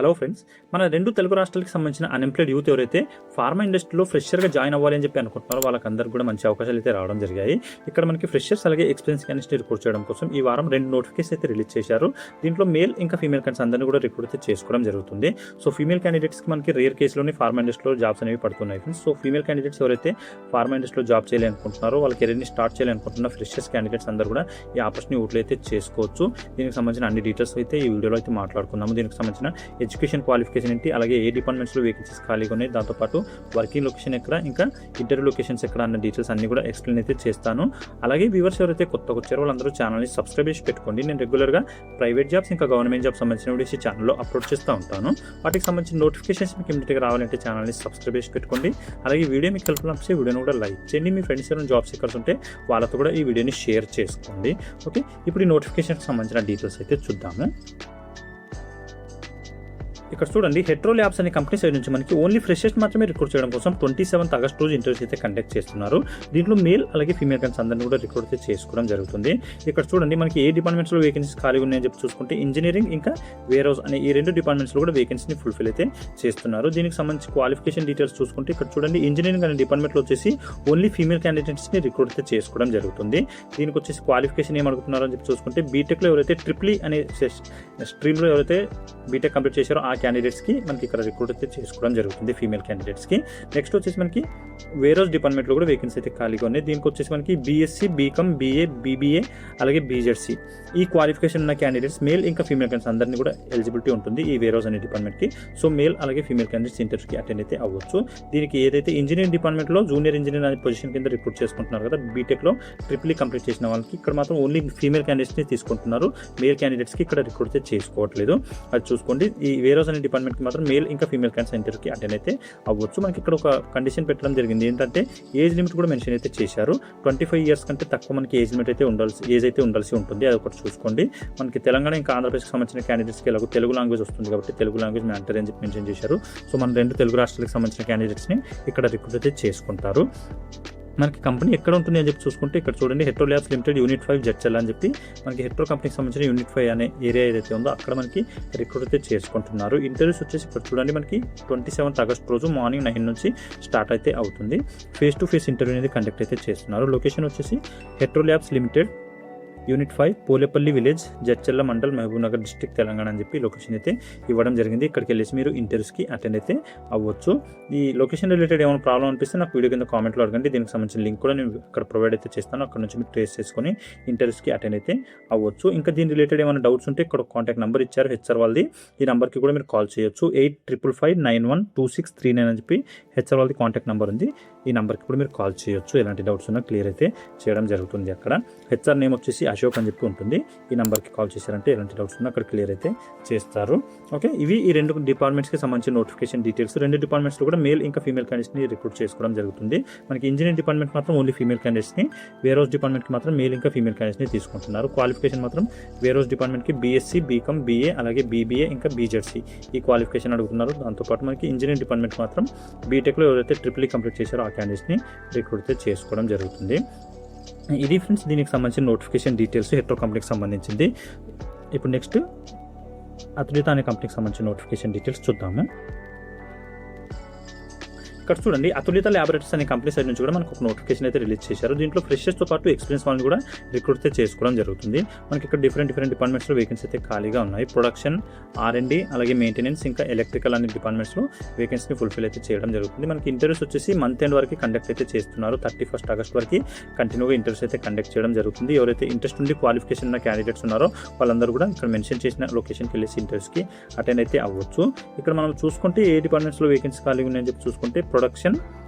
Hello friends, మన రెండు తెలుగు రాష్ట్రాలకు సంబంధించిన అన్ఎంప్లాయిడ్ యూత్ ఎవరైతే ఫార్మా ఇండస్ట్రీలో ఫ్రెషర్గా జాయిన్ అవ్వాలి అని చెప్పి అనుకుంటున్నారో వాళ్ళకందరికీ కూడా మంచి అవకాశాలు అయితే రావడం జరిగాయి. ఇక్కడ మనకి ఫ్రెషర్స్ అలాగే ఎక్స్పీరియన్స్ క్యాండిడేట్స్ని రిక్రూట్ చేయడం కోసం ఈ వారం 2 నోటిఫికేషన్ అయితే రిలీజ్ చేశారు. దీంట్లో మేల్ ఇంకా ఫీమేల్ క్యాండిడేట్స్ అందరినీ కూడా రిక్రూట్ అయితే చేసుకోవడం జరుగుతుంది. సో ఫీమేల్ క్యాండిడేట్స్కి మనకి రేర్ కేసులోని ఫార్మా ఇండస్ట్రీలో జాబ్స్ అనేవి పడుతున్నాయి ఫ్రెండ్స్. సో ఫీమేల్ క్యాండిడేట్స్ ఎవరైతే ఫార్మా ఇండస్ట్రీలో జాబ్ చేయాలనుకుంటున్నారో వాళ్ళ కెరీర్ని స్టార్ట్ చేయాలనుకుంటున్న ఫ్రెషర్స్ క్యాండిడేట్స్ అందరూ కూడా ఈ ఆపర్చునిటీ యూటిలైజ్ అయితే చేసుకోవచ్చు. దీనికి సంబంధించిన అన్ని డీటెయిల్స్ అయితే ఈ వీడియోలో అయితే మాట్లాడుకున్నాము. దీనికి సంబంధించిన ఎడ్యుకేషన్ క్వాలిఫికేషన్ ఏంటి, అలాగే ఏ డిపార్ట్మెంట్స్లో వేకెన్సీస్ ఖాళీగా ఉన్నాయి, దాంతోపాటు వర్కింగ్ లొకేషన్ ఎక్కడ, ఇంకా ఇంటర్వ్యూ లొకేషన్స్ ఎక్కడ అన్న డీటెయిల్స్ అన్ని కూడా ఎక్స్ప్లెయిన్ అయితే చేస్తాను. అలాగే వ్యూవర్స్ ఎవరైతే కొత్తగా వచ్చారో వాళ్ళందరూ ఛానల్ని సబ్స్క్రైబ్ చేసి పెట్టుకోండి. నేను రెగ్యులర్గా ప్రైవేట్ జాబ్స్ ఇంకా గవర్నమెంట్ జాబ్స్ సంబంధించిన వీడియోస్ ఈ ఛానల్లో అప్లోడ్ చేస్తూ ఉంటాను. వాటికి సంబంధించిన నోటిఫికేషన్స్ మీకు ఇమీడియట్గా రావాలంటే ఛానల్ని సబ్స్క్రైబ్ చేసి పెట్టుకోండి. అలాగే వీడియో మీకు హెల్ప్ఫుల్ అనిపిస్తే వీడియోని కూడా లైక్ చేయండి. మీ ఫ్రెండ్స్ ఎవరైనా జాబ్ సీకర్స్ ఉంటే వాళ్ళతో కూడా ఈ వీడియోని షేర్ చేసుకోండి. ఓకే, ఇప్పుడు ఈ నోటిఫికేషన్కి సంబంధించిన డీటెయిల్స్ అయితే చూద్దాము. ఇక్కడ చూడండి, హెట్రో ల్యాబ్స్ అనే కంపెనీ సైడ్ నుంచి మనకి ఓన్లీ ఫ్రెషర్స్ మాత్రమే రిక్రూట్ చేయడం కోసం 27 ఆగస్టు రోజు ఇంటర్వ్యూస్ అయితే కండక్ట్ చేస్తున్నారు. దీంట్లో మేల్ అలాగే ఫీమేల్ క్యాండిడేట్స్ అందరినీ కూడా రిక్రూట్ అయితే చేసుకోవడం జరుగుతుంది. ఇక్కడ చూడండి, మనకి ఏ డిపార్ట్మెంట్స్లో వేకెన్సీస్ ఖాళీ ఉన్నాయని చెప్పి చూసుకుంటే ఇంజనీరింగ్ ఇంకా వేర్ హౌస్ అనే ఈ 2 డిపార్ట్మెంట్స్లో కూడా వేకెన్సీని ఫుల్ఫిల్ అయితే చేస్తున్నారు. దీనికి సంబంధించి క్వాలిఫికేషన్ డీటెయిల్స్ చూసుకుంటే ఇక్కడ చూడండి, ఇంజనీరింగ్ అనే డిపార్ట్మెంట్లో వచ్చేసి ఓన్లీ ఫీమేల్ క్యాండిడేట్స్ని రిక్రూట్ అయితే చేసుకోవడం జరుగుతుంది. దీనికి వచ్చేసి క్వాలిఫికేషన్ ఏమడుగుతున్నారో అని చెప్పి చూసుకుంటే బీటెక్లో ఎవరైతే ట్రిపుల్ అనే స్ట్రీమ్లో ఎవరైతే బీటెక్ కంప్లీట్ చేశారో ఆ క్యాండిడేట్స్కి మనకి ఇక్కడ రిక్రూట్ అయితే చేసుకోవడం జరుగుతుంది ఫీమేల్ క్యాండిడేట్స్కి. నెక్స్ట్ వచ్చేసి మనకి వేరోస్ డిపార్ట్మెంట్లో కూడా వేకెన్సీ అయితే ఖాళీగా ఉన్నాయి. దీనికి వచ్చేసి మనకి బీఎస్సీ, బీకామ్, బీఏ, బీబీఏ అలాగే బీజెడ్సీ ఈ క్వాలిఫికేషన్ ఉన్న క్యాండిడేట్స్ మేల్ ఇంకా ఫీమేల్ క్యాండిడేట్స్ అందరినీ కూడా ఎలిజిబిలిటీ ఉంటుంది ఈ వేరోస్ అనే డిపార్ట్మెంట్కి. సో మేల్ అలాగే ఫీమేల్ క్యాండిడేట్స్ ఇంటర్వ్యూకి అటెండ్ అయితే అవ్వచ్చు. దీనికి ఏదైతే ఇంజనీరింగ్ డిపార్ట్మెంట్లో జూనియర్ ఇంజనీర్ అనే పొజిషన్ కింద రిక్రూట్ చేసుకుంటున్నారు కదా, బీటెక్లో ట్రిపుల్ కంప్లీట్ చేసిన వాళ్ళకి ఇక్కడ మాత్రం ఓన్లీ ఫీమేల్ క్యాండిడేట్స్ని తీసుకుంటున్నారు. మేల్ క్యాండిడేట్స్కి ఇక్కడ రిక్రూట్ అయితే చేసుకోవట్లేదు. అది చూసుకోండి. ఈ వేరోస్ అనే డిపార్ట్మెంట్కి మాత్రం మేల్ ఇంకా ఫీమేల్ క్యాండిడేట్స్ ఇంటర్వ్యూకి అటెండ్ అయితే అవ్వచ్చు. మనకి ఇక్కడ ఒక కండిషన్ పెట్టడం జరిగింది, ఏంటంటే ఏజ్ లిమిట్ కూడా మెన్షన్ అయితే చేశారు. 25 ఇయర్స్ కంటే తక్కువ మనకి ఏజ్ లిమిట్ అయితే ఉండాల్సి ఉంటుంది. అది ఒకటి చూసుకోండి. మనకి తెలంగాణ ఇంకా ఆంధ్రప్రదేశ్కి సంబంధించిన క్యాండిడేట్స్కి ఎలాగో తెలుగు లాంగ్వేజ్ వస్తుంది కాబట్టి తెలుగు లాంగ్వేజ్ మ్యాండటరీ అని చెప్పి మెన్షన్ చేశారు. సో మన 2 తెలుగు రాష్ట్రాలకు సంబంధించిన క్యాండిడేట్స్ని ఇక్కడ రిక్రూట్ అయితే చేసుకుంటారు. మనకి కంపెనీ ఎక్కడ ఉంటుంది అని చెప్పి చూసుకుంటే ఇక్కడ చూడండి, హెట్రో ల్యాబ్స్ లిమిటెడ్ యూనిట్ 5 జడ్చల్ అని చెప్పి మనకి హెట్రో కంపెనీకి సంబంధించిన యూనిట్ 5 అనే ఏరియా ఏదైతే ఉందో అక్కడ మనకి రిక్రూట్ అయితే చేసుకుంటున్నారు. ఇంటర్వ్యూస్ వచ్చేసి ఇక్కడ చూడండి, మనకి 27 ఆగస్టు రోజు మార్నింగ్ 9 నుంచి స్టార్ట్ అయితే అవుతుంది. ఫేస్ టు ఫేస్ ఇంటర్వ్యూ అనేది కండక్ట్ అయితే చేస్తున్నారు. లొకేషన్ వచ్చేసి Hetero labs limited unit 5 Polepalli village, Jadcherla mandal, Mahabubnagar district, Telangana అని చెప్పి లొకేషన్ అయితే ఇవ్వడం జరిగింది. ఇక్కడికి వెళ్ళేసి మీరు ఇంటర్వ్యూస్కి అటెండ్ అయితే అవ్వచ్చు. ఈ లొకేషన్ రిలేటెడ్ ఏమైనా ప్రాబ్లం అనిపిస్తే నాకు వీడియో కింద కామెంట్లో అడగండి. దీనికి సంబంధించిన లింక్ కూడా నేను ఇక్కడ ప్రొవైడ్ అయితే చేస్తాను. అక్కడ నుంచి మీరు ట్రేస్ చేసుకొని ఇంటర్వ్యూస్కి అటెండ్ అయితే అవ్వచ్చు. ఇంకా దీని రిలేటెడ్ ఏమైనా డౌట్స్ ఉంటే ఇక్కడ కాంటాక్ట్ నెంబర్ ఇచ్చారు హెచ్ఆర్ వాళ్ళది. ఈ నెంబర్కి కూడా మీరు కాల్ చేయొచ్చు. 8555912639 అని చెప్పి హెచ్ఆర్ వాళ్ళది కాంటాక్ట్ నెంబర్ ఉంది. ఈ నెంబర్కి కూడా మీరు కాల్ చేయొచ్చు. ఎలాంటి డౌట్స్ ఉన్నా క్లియర్ అయితే చేయడం జరుగుతుంది. అక్కడ హెచ్ఆర్ నేమ్ వచ్చేసి అశోక్ అని చెప్పి ఉంటుంది. ఈ నెంబర్కి కాల్ చేశారంటే ఎలాంటి డౌట్స్ ఉన్నా అక్కడ క్లియర్ అయితే చేస్తారు. ఓకే, ఇవి ఈ 2 డిపార్ట్మెంట్స్కి సంబంధించిన నోటిఫికేషన్ డీటెయిల్స్. 2 డిపార్ట్మెంట్స్లో కూడా మేల్ ఇంకా ఫీమేల్ క్యాండిడేట్స్ని రిక్రూట్ చేసుకోవడం జరుగుతుంది. మనకి ఇంజనీరింగ్ డిపార్ట్మెంట్ మాత్రం ఓన్లీ ఫీమేల్ క్యాండిడేట్స్ని, వేరోస్ డిపార్ట్మెంట్కి మాత్రం మేల్ ఇంకా ఫీమేల్ క్యాండిడేట్స్ని తీసుకుంటున్నారు. క్వాలిఫికేషన్ మాత్రం వేరోస్ డిపార్ట్మెంట్కి బీఎస్సీ, బీకామ్, బీఏ అలాగే బీబీఏ ఇంకా బీజెడ్సీ ఈ క్వాలిఫికేషన్ అడుగుతున్నారు. దాంతోపాటు మనకి ఇంజనీరింగ్ డిపార్ట్మెంట్ మాత్రం బీటెక్లో ఎవరైతే ట్రిపుల్ కంప్లీట్ చేశారో ఆ క్యాండిడేట్స్ని రిక్రూట్ అయితే చేసుకోవడం జరుగుతుంది. ఇది ఫ్రెండ్స్ దీనికి సంబంధించిన నోటిఫికేషన్ డీటెయిల్స్ హెట్రో కంపెనీకి సంబంధించింది. ఇప్పుడు నెక్స్ట్ అతులిత అనే కంపెనీకి సంబంధించిన నోటిఫికేషన్ డీటెయిల్స్ చూద్దాము. ఇక్కడ చూడండి, అతులిత ల్యాబొరేటరీస్ అనే కంపెనీ సైడ్ నుంచి కూడా మనకు ఒక నోటిఫికేషన్ అయితే రిలీజ్ చేశారు. దీంట్లో ఫ్రెషర్స్తో పాటు ఎక్స్పీరియన్స్ వాళ్ళని కూడా రిక్రూట్ అయితే చేసుకోవడం జరుగుతుంది. మనకి ఇక్కడ డిఫరెంట్ డిపార్ట్మెంట్స్లో వేకెన్సీ అయితే ఖాళీగా ఉన్నాయి. ప్రొడక్షన్, R&D అలాగే మెయింటెనెన్స్ ఇంకా ఎలక్ట్రికల్ అనే డిపార్ట్మెంట్స్లో వేకెన్సీని ఫుల్ఫిల్ అయితే చేయడం జరుగుతుంది. మనకి ఇంటర్వ్యూస్ వచ్చేసి మంత్ ఎండ్ వరకు కండక్ట్ అయితే చేస్తున్నారు. 31 ఆగస్ట్ వరకు కంటిన్యూగా ఇంటర్వ్యూస్ అయితే కండక్ట్ చేయడం జరుగుతుంది. ఎవరైతే ఇంట్రెస్ట్ ఉండి క్వాలిఫికేషన్ ఉన్న క్యాండిడేట్స్ ఉన్నారో వాళ్ళందరూ కూడా ఇక్కడ మెన్షన్ చేసిన లొకేషన్కి వెళ్ళేసి ఇంటర్వ్యూస్కి అటెండ్ అయితే అవ్వచ్చు. ఇక్కడ మనం చూసుకుంటే ఏ డిపార్ట్మెంట్స్లో వేకెన్సీ ఖాళీగా ఉన్నాయని చెప్పి చూసుకుంటే ప్రొడక్షన్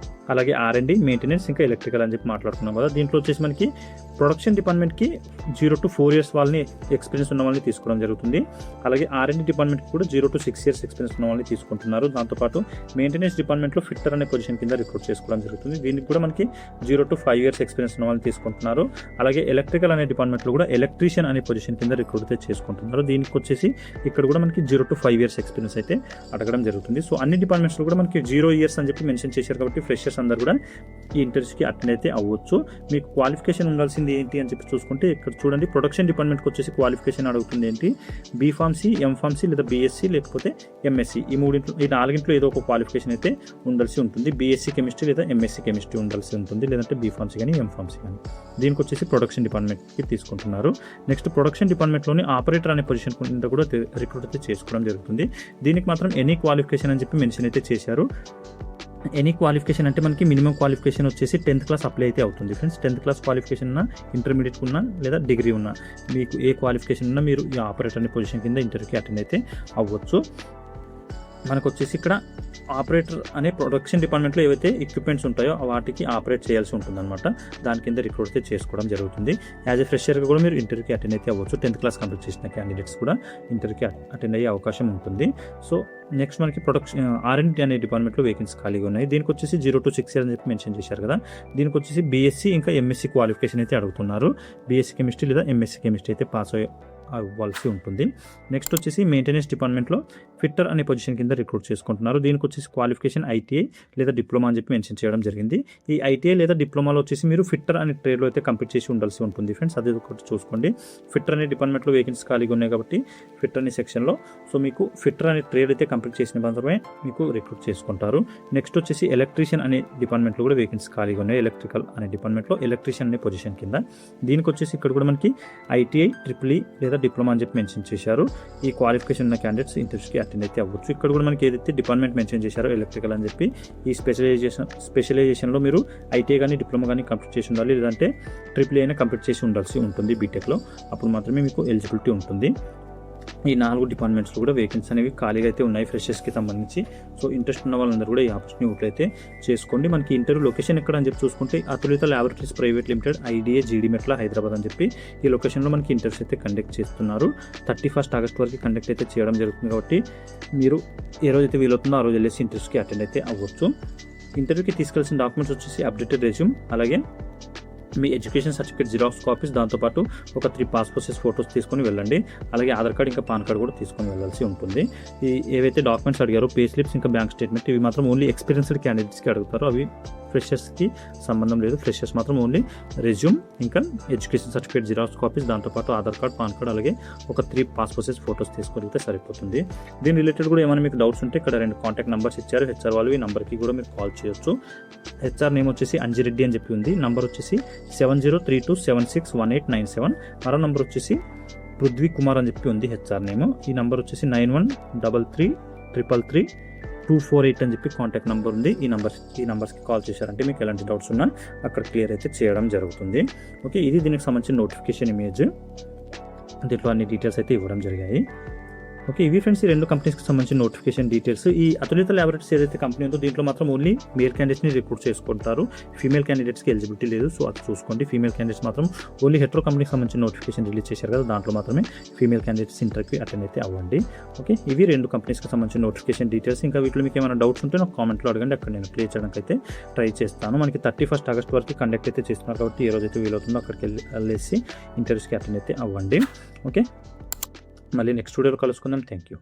అలాగే R&D, మెయింటెనెన్స్ ఇంకా ఎలక్ట్రికల్ అని చెప్పి మాట్లాడుకున్నాం కదా. దీంట్లో వచ్చేసి మనకి ప్రొడక్షన్ డిపార్ట్మెంట్కి 0 to 4 years వాళ్ళని ఎక్స్పీరియన్స్ ఉన్న వాళ్ళని తీసుకోవడం జరుగుతుంది. అలాగే R&D డిపార్ట్మెంట్కి కూడా 0 to 6 years ఎక్స్పీరియన్స్ ఉన్న వాళ్ళని తీసుకుంటున్నారు. దాంతోపాటు మెయింటెనెన్స్ డిపార్ట్మెంట్లో ఫిట్టర్ అనే పొజిషన్ కింద రిక్రూట్ చేసుకోవడం జరుగుతుంది. దీనికి కూడా మనకి 0 to 5 years ఎక్స్పీరియన్స్ ఉన్న వాళ్ళని తీసుకుంటున్నారు. అలాగే ఎలక్ట్రికల్ అనే డిపార్ట్మెంట్లో కూడా ఎలక్ట్రీషియన్ అనే పొజిషన్ కింద రిక్రూట్ అయితే చేసుకుంటున్నారు. దీనికి వచ్చేసి ఇక్కడ కూడా మనకి 0 to 5 years ఎక్స్పీరియన్స్ అయితే అడగడం జరుగుతుంది. సో అన్ని డిపార్ట్మెంట్స్లో కూడా మనకి 0 years అని చెప్పి మెన్షన్ చేశారు కాబట్టి ఫ్రెషర్స్ అందరూ కూడా ఈ ఇంటర్వ్యూస్కి అటెండ్ అయితే అవ్వచ్చు. మీకు క్వాలిఫికేషన్ ఉండాల్సింది అడగాల్సింది ఏంటి అని చెప్పి చూసుకుంటే ఇక్కడ చూడండి ప్రొడక్షన్ డిపార్ట్మెంట్కి వచ్చేసి క్వాలిఫికేషన్ అడుగుతుంది ఏంటి, బీఫార్మసీ, ఎంఫార్మసీ లేదా బీఎస్సీ లేకపోతే ఎంఎస్సీ, ఈ నాలుగింట్లో ఏదో ఒక క్వాలిఫికేషన్ అయితే ఉండాల్సి ఉంటుంది. బీఎస్సీ కెమిస్ట్రీ లేదా ఎంఎస్సీ కెమిస్ట్రీ ఉండాల్సి ఉంటుంది, లేదంటే బీఫార్మసీ కానీ ఎంఫార్మసీ కానీ. దీనికి వచ్చేసి ప్రొడక్షన్ డిపార్ట్మెంట్కి తీసుకుంటున్నారు. నెక్స్ట్ ప్రొడక్షన్ డిపార్ట్మెంట్లోని ఆపరేటర్ అనే పొజిషన్ కింద కూడా రిక్రూట్ అయితే చేసుకోవడం జరుగుతుంది. దీనికి మాత్రం ఎనీ క్వాలిఫికేషన్ అని చెప్పి మెన్షన్ అయితే చేశారు. ఎనీ క్వాలిఫికేషన్ అంటే మనకి మినిమం క్వాలిఫికేషన్ వచ్చేసి 10th క్లాస్ అప్లై అయితే అవుతుంది ఫ్రెండ్స్. 10th క్లాస్ క్వాలిఫికేషన్ ఉన్నా, ఇంటర్మీడియట్ ఉన్నా లేదా డిగ్రీ ఉన్నా, మీకు ఏ క్వాలిఫికేషన్ ఉన్నా మీరు ఈ ఆపరేటర్ అనే పొజిషన్ కింద ఇంటర్వ్యూకి అటెండ్ అయితే అవ్వచ్చు. మనకు వచ్చేసి ఇక్కడ ఆపరేటర్ అనే ప్రొడక్షన్ డిపార్ట్మెంట్లో ఏవైతే ఎక్విప్మెంట్స్ ఉంటాయో వాటికి ఆపరేట్ చేయాల్సి ఉంటుందన్నమాట. దాని కింద రిక్రూట్ అయితే చేసుకోవడం జరుగుతుంది. యాజ్ ఎ ఫ్రెషర్గా కూడా మీరు ఇంటర్వ్యూకి అటెండ్ అయితే అవ్వచ్చు. 10th క్లాస్ కంప్లీట్ చేసిన క్యాండిడేట్స్ కూడా ఇంటర్వ్యూకి అటెండ్ అయ్యే అవకాశం ఉంటుంది. సో నెక్స్ట్ మనకి ప్రొడక్షన్ R&D అనే డిపార్ట్మెంట్లో వేకెన్సీ ఖాళీగా ఉన్నాయి. దీనికి వచ్చేసి 0 to 6 years అని చెప్పి మెన్షన్ చేశారు కదా. దీనికి వచ్చేసి బీఎస్సీ ఇంకా ఎంఎస్సీ క్వాలిఫికేషన్ అయితే అడుగుతున్నారు. బీఎస్సీ కెమిస్ట్రీ లేదా ఎంఎస్సీ కెమిస్ట్రీ అయితే పాస్ అవ్వాల్సి ఉంటుంది. నెక్స్ట్ వచ్చేసి మెయింటెనెన్స్ డిపార్ట్మెంట్లో ఫిట్టర్ అనే పొజిషన్ కింద రిక్రూట్ చేసుకుంటున్నారు. దీనికి వచ్చేసి క్వాలిఫికేషన్ ఐటీఐ లేదా డిప్లొమా అని చెప్పి మెన్షన్ చేయడం జరిగింది. ఈ ఐటీఐ లేదా డిప్లొమాలో వచ్చేసి మీరు ఫిట్టర్ అనే ట్రేడ్లో అయితే కంప్లీట్ చేసి ఉండాల్సి ఉంటుంది ఫ్రెండ్స్. అది ఒకటి చూసుకోండి. ఫిట్టర్ అనే డిపార్ట్మెంట్లో వేకెన్సీ ఖాళీగా ఉన్నాయి కాబట్టి ఫిట్టర్ అనే సెక్షన్లో సో మీకు ఫిట్టర్ అనే ట్రేడ్ అయితే కంప్లీట్ చేసిన మాత్రమే మీకు రిక్రూట్ చేసుకుంటారు. నెక్స్ట్ వచ్చేసి ఎలక్ట్రీషియన్ అనే డిపార్ట్మెంట్లో కూడా వేకెన్సీ ఖాళీగా ఉన్నాయి. ఎలక్ట్రికల్ అనే డిపార్ట్మెంట్లో ఎలక్ట్రీషియన్ అనే పొజిషన్ కింద. దీనికి వచ్చేసి ఇక్కడ కూడా మనకి ఐటీఐ, ట్రిపుల్ ఈ లేదా డిప్లొమా అని చెప్పి మెన్షన్ చేశారు. ఈ క్వాలిఫికేషన్ ఉన్న క్యాండిడేట్స్ ఇంటర్వ్యూకి అటెండ్ అయితే అవ్వచ్చు. ఇక్కడ కూడా మనకి ఏదైతే డిపార్ట్మెంట్ మెన్షన్ చేశారో ఎలక్ట్రికల్ అని చెప్పి, ఈ స్పెషలైజేషన్లో మీరు ఐటీఐ కానీ డిప్లొమా కానీ కంప్లీట్ చేసి ఉండాలి, లేదంటే ట్రిపుల్ అయినా కంప్లీట్ చేసి ఉండాల్సి ఉంటుంది బీటెక్లో. అప్పుడు మాత్రమే మీకు ఎలిజిబిలిటీ ఉంటుంది. ఈ 4 డిపార్ట్మెంట్స్లో కూడా వేకెన్సీ అనేవి ఖాళీగా అయితే ఉన్నాయి ఫ్రెషర్స్కి సంబంధించి. సో ఇంట్రెస్ట్ ఉన్న వాళ్ళందరూ కూడా ఈ ఆపర్చునిటీ అయితే చేసుకోండి. మనకి ఇంటర్వ్యూ లొకేషన్ ఎక్కడ అని చెప్పి చూసుకుంటే Atulita laboratories private limited IDA Jeedimetla Hyderabad అని చెప్పి ఈ లొకేషన్లో మనకి ఇంటర్వ్యూస్ అయితే కండక్ట్ చేస్తున్నారు. 31st August వరకు కండక్ట్ అయితే చేయడం జరుగుతుంది కాబట్టి మీరు ఏ రోజైతే వీలవుతుందో ఆ రోజు వెళ్ళేసి ఇంటర్వ్యూస్కి అటెండ్ అయితే అవ్వచ్చు. ఇంటర్వ్యూకి తీసుకెళ్లాల్సిన డాక్యుమెంట్స్ వచ్చేసి అప్డేటెడ్ రెజ్యూమ్, అలాగే మీ ఎడ్యుకేషన్ సర్టిఫికేట్ జిరాక్స్ కాపీస్, దాంతోపాటు ఒక 3 పాస్పోర్ట్ సైజ్ ఫోటోస్ తీసుకొని వెళ్ళండి. అలాగే ఆధార్ కార్డ్ ఇంకా పాన్ కార్డ్ కూడా తీసుకొని వెళ్ళాల్సి ఉంటుంది. ఈ ఏవైతే డాక్యుమెంట్స్ అడిగారో పే స్లిప్స్ ఇంకా బ్యాంక్ స్టేట్మెంట్, ఇవి మాత్రం ఓన్లీ ఎక్స్పీరియన్స్డ్ క్యాండిడేట్స్కి అడుగుతారు. అవి ఫ్రెషర్స్కి సంబంధం లేదు. ఫ్రెషర్స్ మాత్రం ఓన్లీ రెజ్యూమ్ ఇంకా ఎడ్యుకేషన్ సర్టిఫికేట్ జిరాక్స్ కాపీస్, దాంతోపాటు ఆధార్ కార్డ్, పాన్ కార్డ్, అలాగే ఒక 3 పాస్పోర్ట్ సైజ్ ఫోటోస్ తీసుకొని సరిపోతుంది. దీని రిలేటెడ్ కూడా ఏమైనా మీకు డౌట్స్ ఉంటే ఇక్కడ 2 కాంటాక్ట్ నెంబర్స్ ఇచ్చారు హెచ్ఆర్ వాళ్ళు. ఈ నెంబర్కి కూడా మీరు కాల్ చేయొచ్చు. హెచ్ఆర్ నేమ్ వచ్చేసి అంజిరెడ్డి అని చెప్పి ఉంది. నంబర్ వచ్చేసి 7032761897. మరో నంబర్ వచ్చేసి పృథ్వీ కుమార్ అని చెప్పి ఉంది హెచ్ఆర్ నేమ్. ఈ నంబర్ వచ్చేసి 9133333248 అని చెప్పి కాంటాక్ట్ నెంబర్ ఉంది. ఈ నంబర్స్కి కాల్ చేశారంటే మీకు ఎలాంటి డౌట్స్ ఉన్నా అక్కడ క్లియర్ అయితే చేయడం జరుగుతుంది. ఓకే, ఇది దీనికి సంబంధించిన నోటిఫికేషన్ ఇమేజ్. దీంట్లో అన్ని డీటెయిల్స్ అయితే ఇవ్వడం జరిగాయి. ఓకే, ఇవి ఫ్రెండ్స్ ఈ 2 కంపెనీస్కి సంబంధించిన నోటిఫికేషన్ డీటెయిల్స్. ఈ అతులిత ల్యాబొరేటరీస్ ఏదైతే కంపెనీ ఉందో దీంట్లో మాత్రం ఓన్లీ మేల్ క్యాండిడేట్స్ని రిక్రూట్ చేసుకుంటారు. ఫీమేల్ క్యాండిడేట్స్కి ఎలిజిబిలిటీ లేదు. సో అది చూసుకోండి. ఫీమేల్ క్యాండిడేట్స్ మాత్రం ఓన్లీ హెట్రో కంపెనీకి సంబంధించిన నోటిఫికేషన్ రిలీజ్ చేశారు కదా, దాంట్లో మాత్రమే ఫీమేల్ క్యాండిడేట్స్ ఇంటర్వ్యూకి అటెండ్ అయితే అవ్వండి. ఓకే, ఇవి 2 కంపెనీస్కి సంబంధించిన నోటిఫికేషన్ డీటెయిల్స్. ఇంకా వీటిలో మీకు ఏమైనా డౌట్స్ ఉంటే నాకు కామెంట్లో అడగండి, అక్కడ నేను క్లియర్ చేయడానికి అయితే ట్రై చేస్తాను. మనకి 31st August వరకు కండక్ట్ అయితే చేస్తున్నారు కాబట్టి ఏ రోజైతే వీలవుతుందో అక్కడికి వెళ్ళేసి ఇంటర్వ్యూస్కి అటెండ్ అయితే అవ్వండి. ఓకే, మళ్ళీ నెక్స్ట్ వీడియోలో కలుసుకుందాం. Thank you.